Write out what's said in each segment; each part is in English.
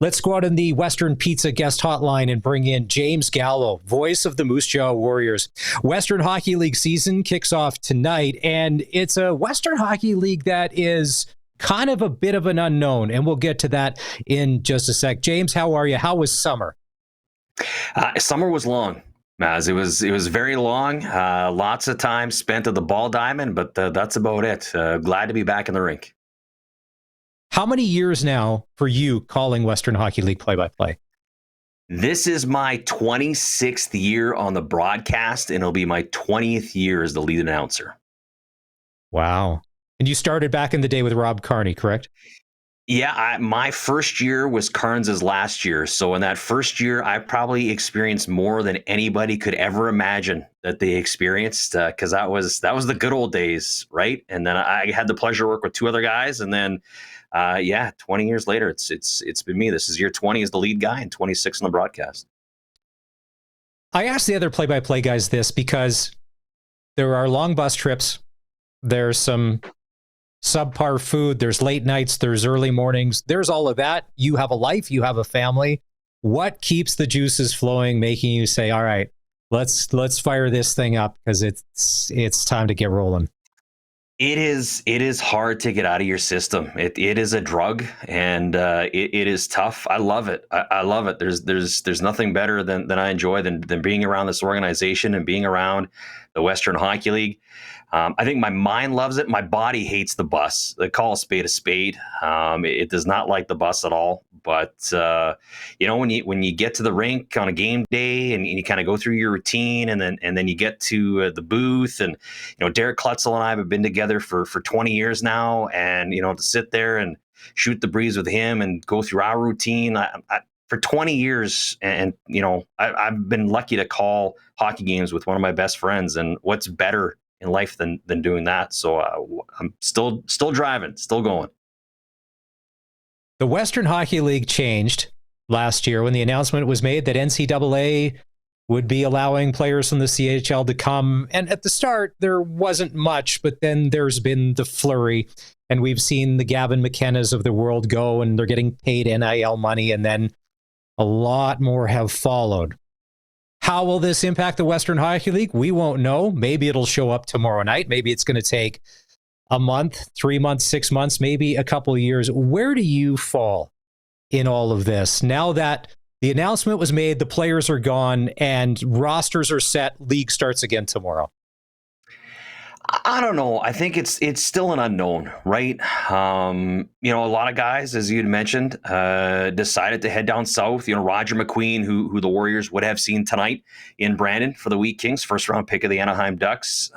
Let's go out in the Western Pizza guest hotline and bring in James Gallo, voice of the Moose Jaw Warriors. Western Hockey League season kicks off tonight, and it's a Western Hockey League that is kind of a bit of an unknown, and we'll get to that in just a sec. James, how are you? How was summer? Summer was long, Maz. It was very long. Lots of time spent at the Ball Diamond, but that's about it. Glad to be back in the rink. How many years now for you calling Western Hockey League play-by-play? This is my 26th year on the broadcast, and it'll be my 20th year as the lead announcer. Wow. And you started back in the day with Rob Carney, correct? Yeah, my first year was Carnes' last year. So in that first year, I probably experienced more than anybody could ever imagine that they experienced, because that was the good old days, right? And then I had the pleasure to work with two other guys, and then 20 years later, it's been me. This is year 20 as the lead guy and 26 on the broadcast. I asked the other play-by-play guys this because there are long bus trips. There's some subpar food. There's late nights. There's early mornings. There's all of that. You have a life. You have a family. What keeps the juices flowing, making you say, all right, let's fire this thing up because it's time to get rolling? It is hard to get out of your system. It is a drug, and it is tough. I love it. I love it. There's nothing better than I enjoy than being around this organization and being around the Western Hockey League. I think my mind loves it. My body hates the bus. They call a spade a spade. It does not like the bus at all. But when you get to the rink on a game day and you kind of go through your routine, and then you get to the booth, and Derek Klutzel and I have been together for 20 years now, and to sit there and shoot the breeze with him and go through our routine. For 20 years, and I've been lucky to call hockey games with one of my best friends, and what's better in life than doing that? So I'm still driving, still going. The Western Hockey League changed last year when the announcement was made that NCAA would be allowing players from the CHL to come. And at the start, there wasn't much, but then there's been the flurry, and we've seen the Gavin McKennas of the world go, and they're getting paid NIL money, and then a lot more have followed. How will this impact the Western Hockey League? We won't know. Maybe it'll show up tomorrow night. Maybe it's going to take a month, 3 months, 6 months, maybe a couple of years. Where do you fall in all of this? Now that the announcement was made, the players are gone, and rosters are set, league starts again tomorrow. I don't know. I think it's still an unknown, right? A lot of guys, as you'd mentioned, decided to head down south. Roger McQueen, who the Warriors would have seen tonight in Brandon for the Wheat Kings, first round pick of the Anaheim Ducks.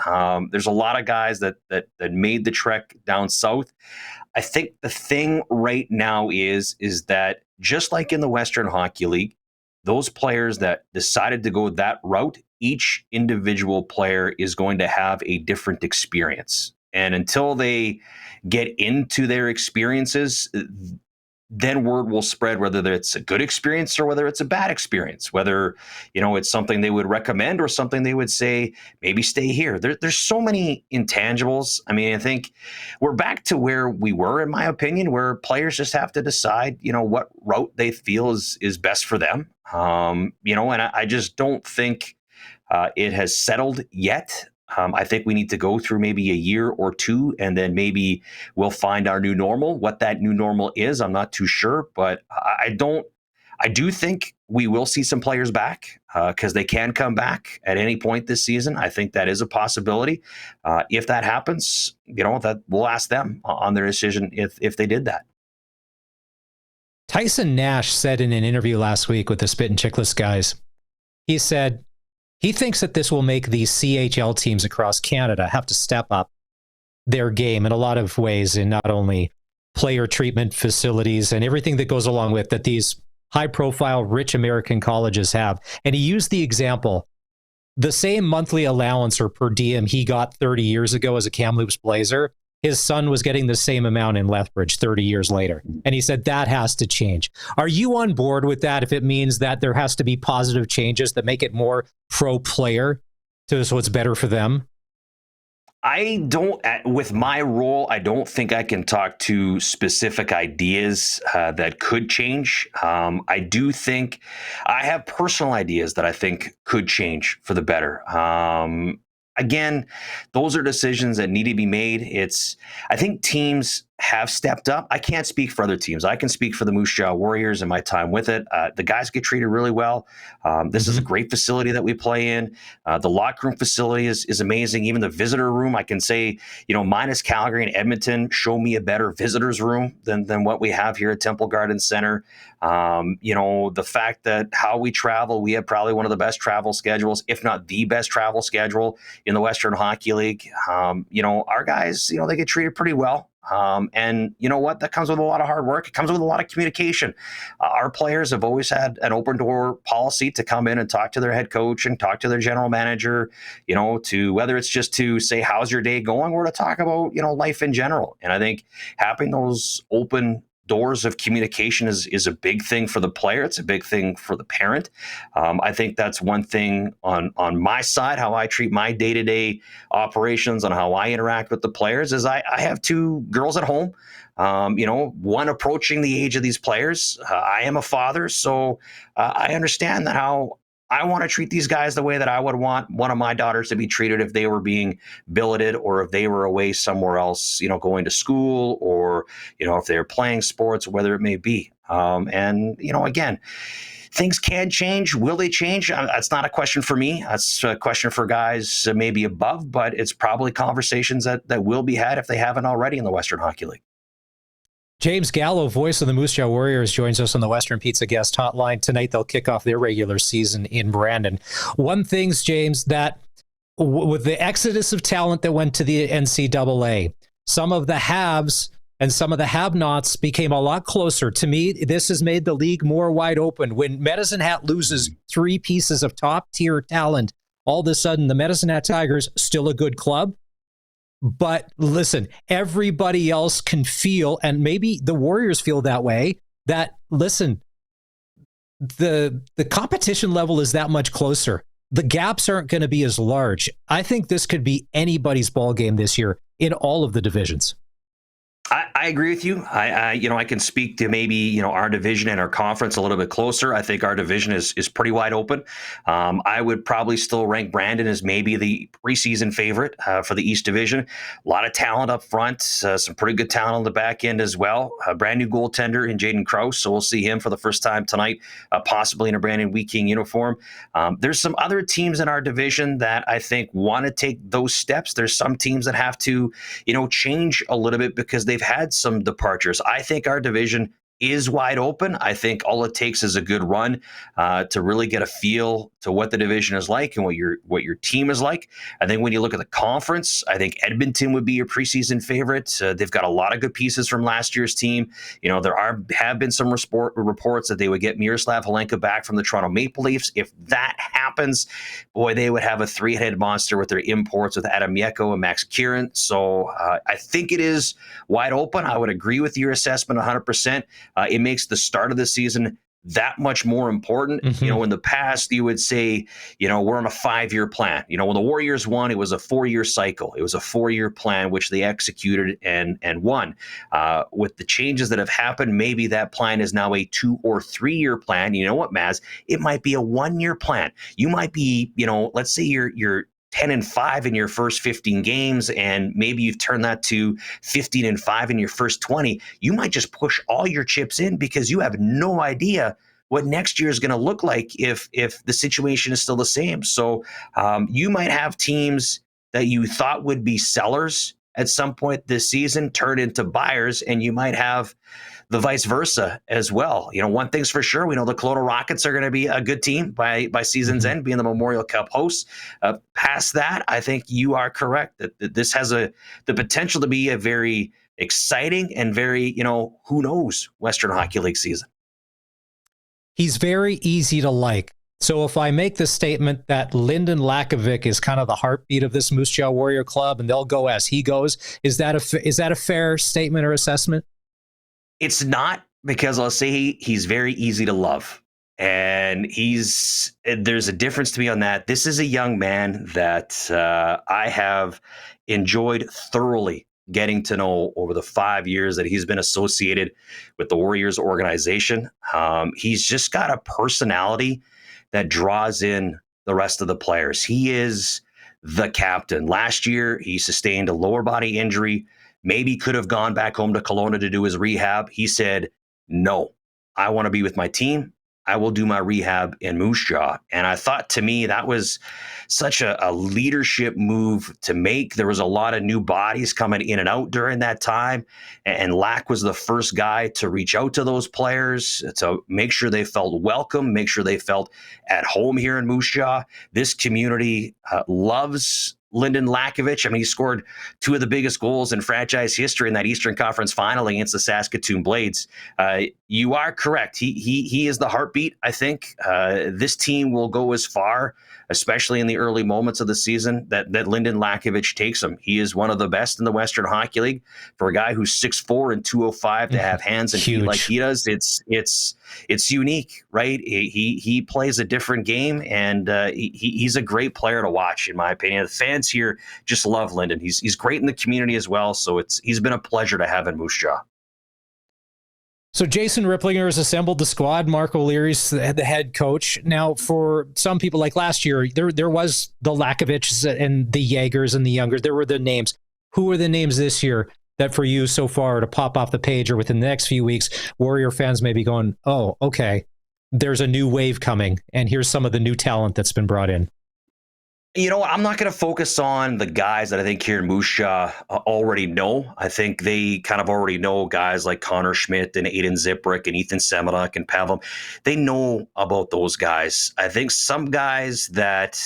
There's a lot of guys that made the trek down south. I think the thing right now is that just like in the Western Hockey League, those players that decided to go that route, each individual player is going to have a different experience. And until they get into their experiences, then word will spread whether it's a good experience or whether it's a bad experience, whether, it's something they would recommend or something they would say, maybe stay here. There's so many intangibles. I mean, I think we're back to where we were, in my opinion, where players just have to decide, what route they feel is best for them. And I just don't think it has settled yet. I think we need to go through maybe a year or two, and then maybe we'll find our new normal. What that new normal is, I'm not too sure, but I do think we will see some players back because they can come back at any point this season. I think that is a possibility. If that happens, that we'll ask them on their decision if they did that. Tyson Nash said in an interview last week with the Spit and Chickless guys, he said he thinks that this will make these CHL teams across Canada have to step up their game in a lot of ways, in not only player treatment facilities and everything that goes along with that these high-profile, rich American colleges have. And he used the example, the same monthly allowance or per diem he got 30 years ago as a Kamloops Blazer, his son was getting the same amount in Lethbridge 30 years later. And he said that has to change. Are you on board with that if it means that there has to be positive changes that make it more pro-player so it's better for them? I don't, with my role, I don't think I can talk to specific ideas that could change. I do think I have personal ideas that I think could change for the better. Again, those are decisions that need to be made. I think teams have stepped up. I can't speak for other teams. I can speak for the Moose Jaw Warriors and my time with it. The guys get treated really well. This is a great facility that we play in. The locker room facility is amazing. Even the visitor room, I can say, minus Calgary and Edmonton, show me a better visitors room than what we have here at Temple Garden Center. The fact that how we travel, we have probably one of the best travel schedules, if not the best travel schedule in the Western Hockey League. Our guys, they get treated pretty well. And you know what? That comes with a lot of hard work. It comes with a lot of communication. Our players have always had an open door policy to come in and talk to their head coach and talk to their general manager, to whether it's just to say, how's your day going? Or to talk about, life in general. And I think having those open doors of communication is a big thing for the player. It's a big thing for the parent. I think that's one thing on my side, how I treat my day-to-day operations, on how I interact with the players, is I have two girls at home, one approaching the age of these players. I am a father, so I understand that how I want to treat these guys the way that I would want one of my daughters to be treated if they were being billeted, or if they were away somewhere else, going to school, or, if they're playing sports, whether it may be. Again, things can change. Will they change? That's not a question for me. That's a question for guys maybe above, but it's probably conversations that will be had if they haven't already in the Western Hockey League. James Gallo, voice of the Moose Jaw Warriors, joins us on the Western Pizza Guest Hotline. Tonight, they'll kick off their regular season in Brandon. One thing's, James, that with the exodus of talent that went to the NCAA, some of the haves and some of the have-nots became a lot closer. To me, this has made the league more wide open. When Medicine Hat loses three pieces of top-tier talent, all of a sudden, the Medicine Hat Tigers, still a good club. But listen, everybody else can feel, and maybe the Warriors feel that way, that, listen, the competition level is that much closer. The gaps aren't going to be as large. I think this could be anybody's ball game this year in all of the divisions. I agree with you. I can speak to maybe, our division and our conference a little bit closer. I think our division is pretty wide open. I would probably still rank Brandon as maybe the preseason favorite for the East Division. A lot of talent up front, some pretty good talent on the back end as well. A brand new goaltender in Jaden Krause, so we'll see him for the first time tonight, possibly in a Brandon Wheat King uniform. There's some other teams in our division that I think want to take those steps. There's some teams that have to, change a little bit because they've had some departures. I think our division is wide open. I think all it takes is a good run to really get a feel to what the division is like and what your team is like. I think when you look at the conference, I think Edmonton would be your preseason favorite. They've got a lot of good pieces from last year's team. There have been some reports that they would get Miroslav Halenka back from the Toronto Maple Leafs. If that happens, boy, they would have a three-headed monster with their imports with Adam Mieko and Max Kieran. So I think it is wide open. I would agree with your assessment 100%. It makes the start of the season that much more important. In the past, you would say, we're on a 5-year plan. When the Warriors won, it was a 4-year cycle. It was a 4-year plan, which they executed and won. With the changes that have happened, maybe that plan is now a 2 or 3-year plan. You know what, Maz? It might be a 1-year plan. You might be, let's say you're 10-5 in your first 15 games, and maybe you've turned that to 15-5 in your first 20. You might just push all your chips in because you have no idea what next year is going to look like if the situation is still the same. So you might have teams that you thought would be sellers at some point this season turn into buyers, and you might have the vice versa as well. One thing's for sure, we know the Kelowna Rockets are going to be a good team by season's end, being the Memorial Cup hosts. Past that, I think you are correct that this has the potential to be a very exciting and very, who knows, Western Hockey League season. He's very easy to like. So if I make the statement that Lyndon Lakovic is kind of the heartbeat of this Moose Jaw Warrior club and they'll go as he goes, is that a fair statement or assessment? It's not, because I'll say he's very easy to love. And there's a difference to me on that. This is a young man that I have enjoyed thoroughly getting to know over the 5 years that he's been associated with the Warriors organization. He's just got a personality that draws in the rest of the players. He is the captain. Last year, he sustained a lower body injury, maybe could have gone back home to Kelowna to do his rehab. He said, no, I want to be with my team. I will do my rehab in Moose Jaw. And I thought, to me, that was such a leadership move to make. There was a lot of new bodies coming in and out during that time. And Lack was the first guy to reach out to those players to make sure they felt welcome, make sure they felt at home here in Moose Jaw. This community loves Lyndon Lakovich. I mean, he scored two of the biggest goals in franchise history in that Eastern Conference final against the Saskatoon Blades. You are correct. He is the heartbeat, I think. This team will go as far, especially in the early moments of the season, that Lyndon Lakovich takes them. He is one of the best in the Western Hockey League. For a guy who's 6'4" and 205 to have hands and feet like he does, it's unique, right? He plays a different game, and he's a great player to watch, in my opinion. The fans here just love Lyndon. He's great in the community as well, so he's been a pleasure to have in Moose Jaw. So Jason Ripplinger has assembled the squad. Mark O'Leary's the head coach. Now, for some people, like last year, there was the Lakovics and the Jaegers and the Youngers. There were the names. Who are the names this year that for you so far to pop off the page, or within the next few weeks, Warrior fans may be going, oh, okay, there's a new wave coming, and here's some of the new talent that's been brought in? You know, I'm not going to focus on the guys that I think here in Moose Jaw already know. I think they kind of already know guys like Connor Schmidt and Aiden Ziprick and Ethan Semenuk and Pavel. They know about those guys. I think some guys that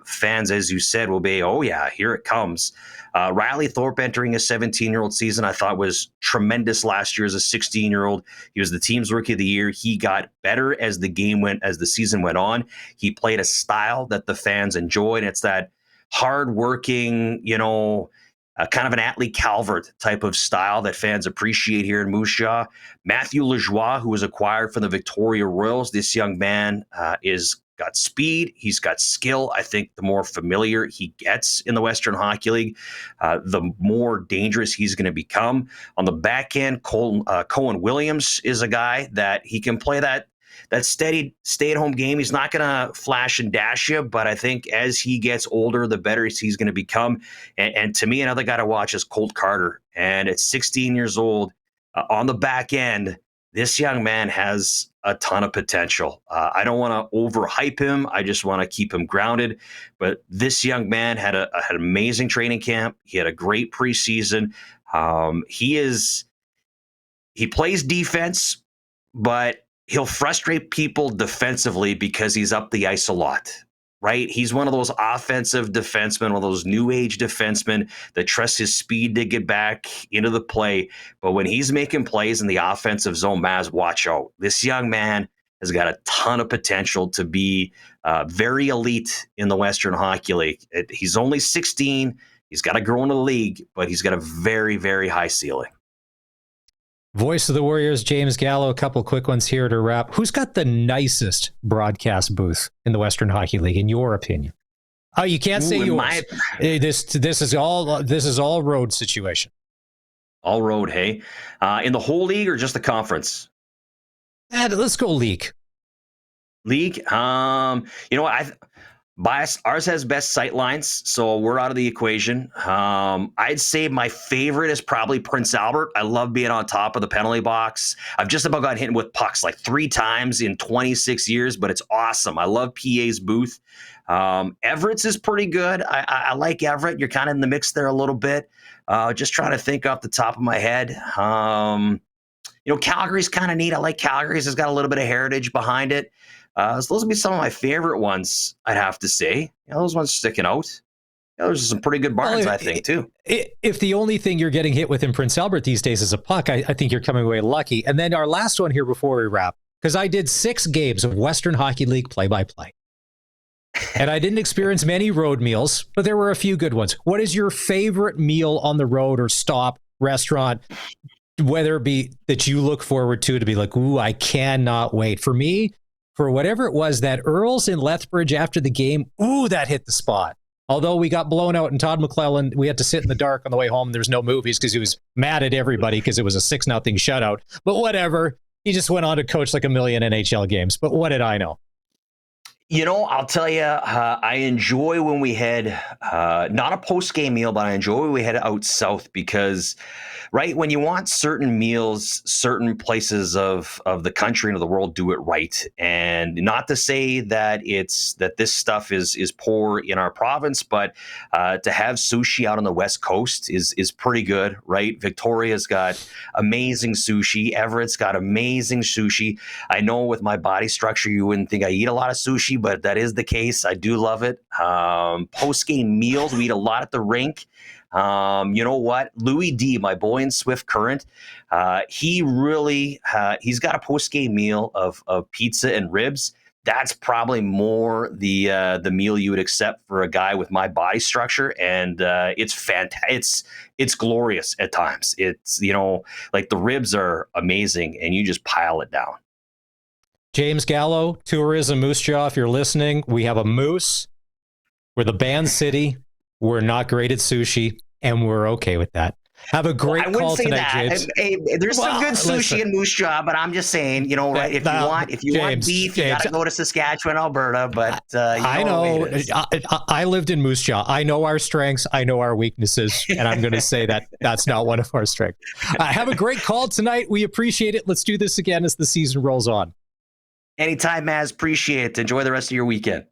fans, as you said, will be, oh yeah, here it comes. Riley Thorpe entering his 17-year-old season, I thought was tremendous last year as a 16-year-old. He was the team's rookie of the year. He got better as the season went on. He played a style that the fans enjoyed. It's that hard-working, kind of an Atlee Calvert type of style that fans appreciate here in Moose Jaw. Matthew Lajoie, who was acquired from the Victoria Royals, this young man is got speed. He's got skill. I think the more familiar he gets in the Western Hockey League, the more dangerous he's going to become. On the back end, Cohen Williams is a guy that he can play that steady stay-at-home game. He's not going to flash and dash you, but I think as he gets older, the better he's going to become. And to me, another guy to watch is Colt Carter. And at 16 years old, on the back end, this young man has a ton of potential. I don't want to overhype him. I just want to keep him grounded. But this young man had an amazing training camp. He had a great preseason. He plays defense, but he'll frustrate people defensively because he's up the ice a lot, right? He's one of those offensive defensemen, one of those new age defensemen that trusts his speed to get back into the play. But when he's making plays in the offensive zone, Maz, watch out. This young man has got a ton of potential to be very elite in the Western Hockey League. He's only 16. He's got to grow into the league, but he's got a very, very high ceiling. Voice of the Warriors, James Gallo. A couple quick ones here to wrap. Who's got the nicest broadcast booth in the Western Hockey League, in your opinion? Oh, you can't say yours. This is all road situation. All road, hey. In the whole league or just the conference? Let's go league. League? Ours has best sight lines, so we're out of the equation. I'd say my favorite is probably Prince Albert. I love being on top of the penalty box. I've just about got hit with pucks like 3 times in 26 years, but it's awesome. I love PA's booth. Everett's is pretty good. I like Everett. You're kind of in the mix there a little bit. Just trying to think off the top of my head. Calgary's kind of neat. I like Calgary's. It's got a little bit of heritage behind it. So those would be some of my favorite ones, I'd have to say. Those ones sticking out. Those are some pretty good barns, I think, too. If the only thing you're getting hit with in Prince Albert these days is a puck, I think you're coming away lucky. And then our last one here before we wrap, because I did 6 games of Western Hockey League play-by-play. And I didn't experience many road meals, but there were a few good ones. What is your favorite meal on the road or stop, restaurant, whether it be that you look forward to be like, ooh, I cannot wait? For me, for whatever it was, that Earls in Lethbridge after the game, ooh, that hit the spot. Although we got blown out and Todd McClellan, we had to sit in the dark on the way home. There's no movies because he was mad at everybody because it was a 6-0 shutout. But whatever. He just went on to coach like a million NHL games. But what did I know? You know, I'll tell you, I enjoy when we head, not a post-game meal, but I enjoy when we head out south because, right, when you want certain meals, certain places of the country and of the world do it right. And not to say that that this stuff is poor in our province, but to have sushi out on the West Coast is pretty good, right? Victoria's got amazing sushi. Everett's got amazing sushi. I know with my body structure, you wouldn't think I eat a lot of sushi, but that is the case. I do love it. Post-game meals, we eat a lot at the rink. You know what? Louis D, my boy in Swift Current, he really, he's got a post-game meal of pizza and ribs. That's probably more the meal you would accept for a guy with my body structure, and it's fantastic. It's glorious at times. It's, you know, like the ribs are amazing, and you just pile it down. James Gallo, Tourism Moose Jaw, if you're listening, we have a moose. We're the band city. We're not great at sushi, and we're okay with that. Have a great call tonight, James. There's some good sushi in Moose Jaw, but I'm just saying, you know, right? If you want beef, you got to go to Saskatchewan, Alberta. But I know. I lived in Moose Jaw. I know our strengths. I know our weaknesses, and I'm going to say that that's not one of our strengths. Have a great call tonight. We appreciate it. Let's do this again as the season rolls on. Anytime, Maz. Appreciate it. Enjoy the rest of your weekend.